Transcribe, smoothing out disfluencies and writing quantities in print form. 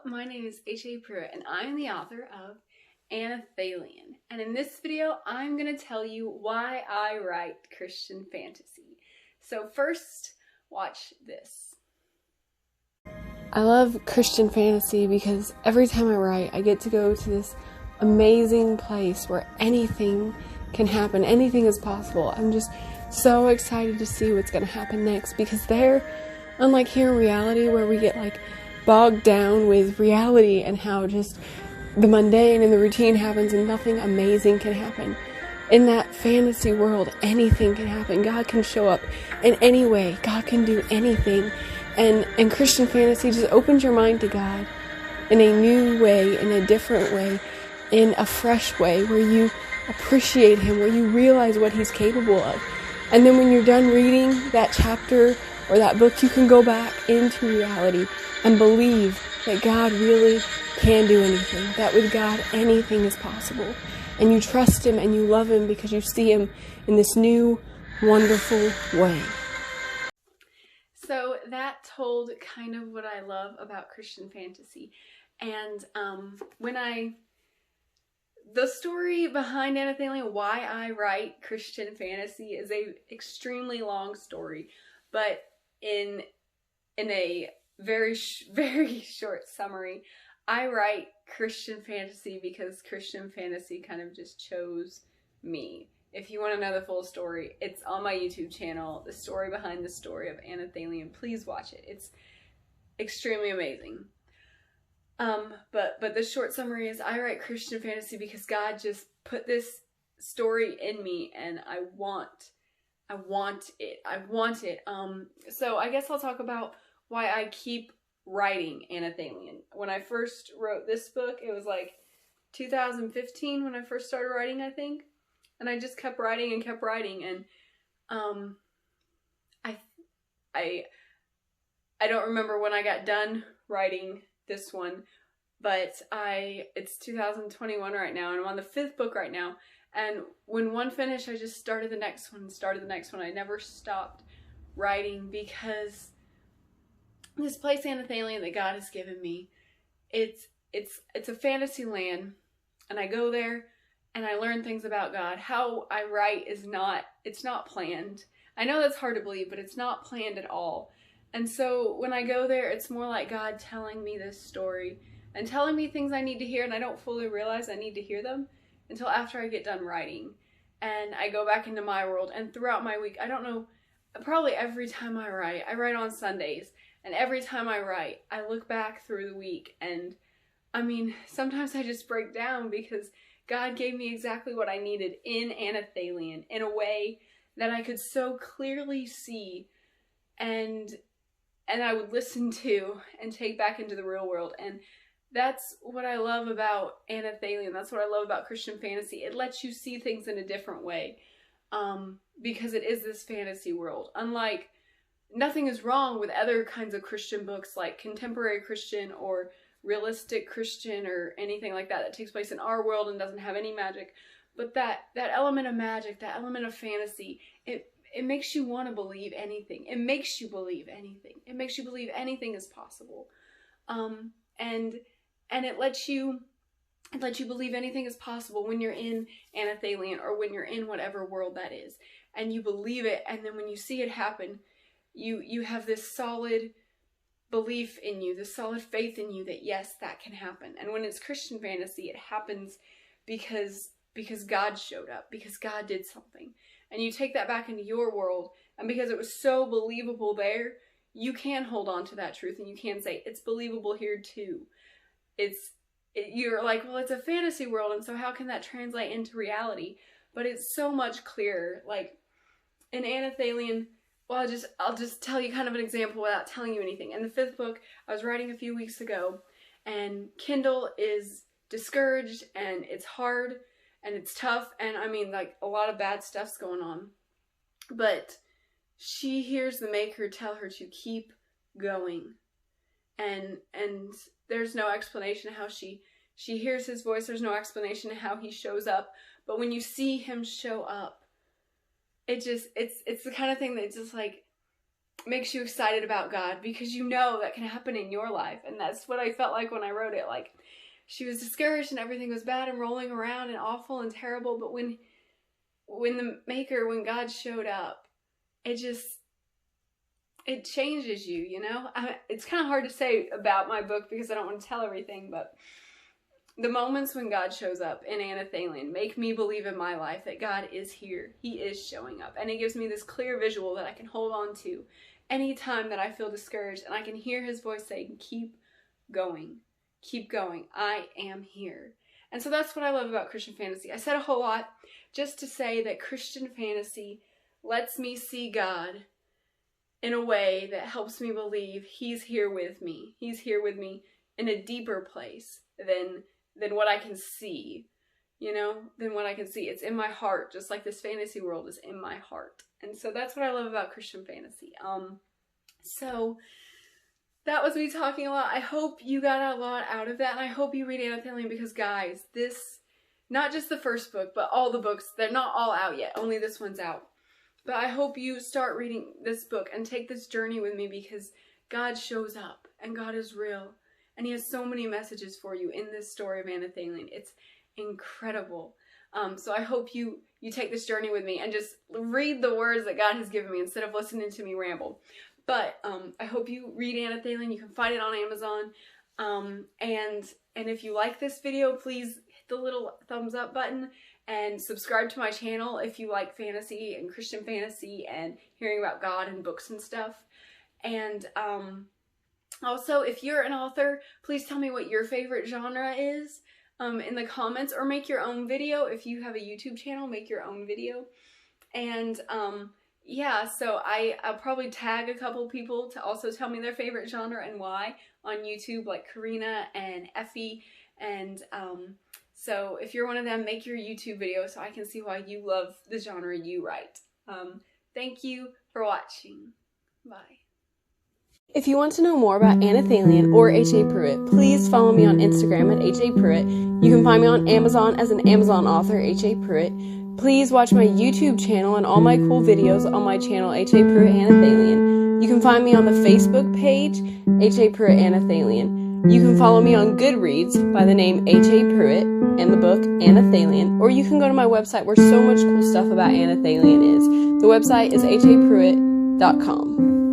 my name is HAPruitt and I'm the author of Anelthalien. And in this video, I'm going to tell you why I write Christian fantasy. So first, watch this. I love Christian fantasy because every time I write, I get to go to this amazing place where anything can happen, anything is possible. I'm just so excited to see what's going to happen next because they're, unlike here in reality where we get bogged down with reality and how just the mundane and the routine happens and nothing amazing can happen. In that fantasy world, anything can happen. God can show up in any way. God can do anything. And Christian fantasy just opens your mind to God in a new way, in a different way, in a fresh way, where you appreciate Him, where you realize what He's capable of. And then when you're done reading that chapter or that book, you can go back into reality and believe that God really can do anything, that with God anything is possible. And you trust Him and you love Him because you see Him in this new, wonderful way. So that told kind of what I love about Christian fantasy. And the story behind Anelthalien, why I write Christian fantasy, is a extremely long story, but in a very short summary, I write Christian fantasy because Christian fantasy kind of just chose me. If you want to know the full story, it's on my YouTube channel, the story behind the story of Anelthalien. Please watch it. It's extremely amazing. But the short summary is I write Christian fantasy because God just put this story in me and I want it. So I guess I'll talk about why I keep writing Anelthalien. When I first wrote this book, it was 2015 when I first started writing, I think. And I just kept writing and kept writing, and I don't remember when I got done writing this one, but it's 2021 right now, and I'm on the 5th book right now. And when one finished, I just started the next one, I never stopped writing because this place Anelthalien that God has given me, it's a fantasy land, and I go there and I learn things about God. How I write it's not planned. I know that's hard to believe, but it's not planned at all. And so when I go there, it's more like God telling me this story and telling me things I need to hear, and I don't fully realize I need to hear them until after I get done writing. And I go back into my world, and throughout my week, I don't know, probably every time I write on Sundays, and every time I write, I look back through the week, and I mean, sometimes I just break down because God gave me exactly what I needed in Anelthalien in a way that I could so clearly see and I would listen to and take back into the real world. And that's what I love about Anelthalien. That's what I love about Christian fantasy. It lets you see things in a different way because it is this fantasy world. Unlike, nothing is wrong with other kinds of Christian books like contemporary Christian or realistic Christian or anything like that takes place in our world and doesn't have any magic. But that element of magic, that element of fantasy, it makes you want to believe anything. It makes you believe anything. It makes you believe anything is possible. And it lets you believe anything is possible when you're in Anelthalien or when you're in whatever world that is. And you believe it, and then when you see it happen, you have this solid belief in you, this solid faith in you that yes, that can happen. And when it's Christian fantasy, it happens because God showed up, because God did something. And you take that back into your world, and because it was so believable there, you can hold on to that truth and you can say, it's believable here too. You're like, well, it's a fantasy world, and so how can that translate into reality? But it's so much clearer. Like in Anelthalien, well, I'll just tell you kind of an example without telling you anything. In the 5th book, I was writing a few weeks ago, and Kendall is discouraged, and it's hard, and it's tough, and I mean, a lot of bad stuff's going on. But she hears the Maker tell her to keep going. And there's no explanation how she hears His voice. There's no explanation how He shows up. But when you see Him show up, it's the kind of thing that just makes you excited about God, because you know that can happen in your life. And that's what I felt like when I wrote it. Like, she was discouraged and everything was bad and rolling around and awful and terrible, but when God showed up, it changes you, you know? It's kind of hard to say about my book because I don't want to tell everything, but the moments when God shows up in Anelthalien make me believe in my life that God is here. He is showing up. And it gives me this clear visual that I can hold on to anytime that I feel discouraged, and I can hear his voice saying, keep going. Keep going. I am here. And so that's what I love about Christian fantasy. I said a whole lot just to say that Christian fantasy lets me see God in a way that helps me believe he's here with me. He's here with me in a deeper place than what I can see, you know, than what I can see. It's in my heart, just like this fantasy world is in my heart. And so that's what I love about Christian fantasy. So that was me talking a lot. I hope you got a lot out of that, and I hope you read Anelthalien, because guys, this, not just the first book, but all the books, they're not all out yet. Only this one's out. But I hope you start reading this book and take this journey with me, because God shows up and God is real. And he has so many messages for you in this story of Anelthalien. It's incredible. So I hope you take this journey with me and just read the words that God has given me instead of listening to me ramble. But I hope you read Anelthalien. You can find it on Amazon. And if you like this video, please hit the little thumbs up button and subscribe to my channel if you like fantasy and Christian fantasy and hearing about God and books and stuff. And also, if you're an author, please tell me what your favorite genre is in the comments, or make your own video. If you have a YouTube channel, make your own video. And yeah, so I'll probably tag a couple people to also tell me their favorite genre and why on YouTube, like Karina and Effie. And so if you're one of them, make your YouTube video so I can see why you love the genre you write. Thank you for watching. Bye. If you want to know more about Anelthalien or HAPruitt, please follow me on Instagram at HAPruitt. You can find me on Amazon as an Amazon author, HAPruitt. Please watch my YouTube channel and all my cool videos on my channel, HAPruitt and Anelthalien. You can find me on the Facebook page, HAPruitt and Anelthalien. You can follow me on Goodreads by the name HAPruitt and the book Anelthalien, or you can go to my website where so much cool stuff about Anelthalien is. The website is HAPruitt.com.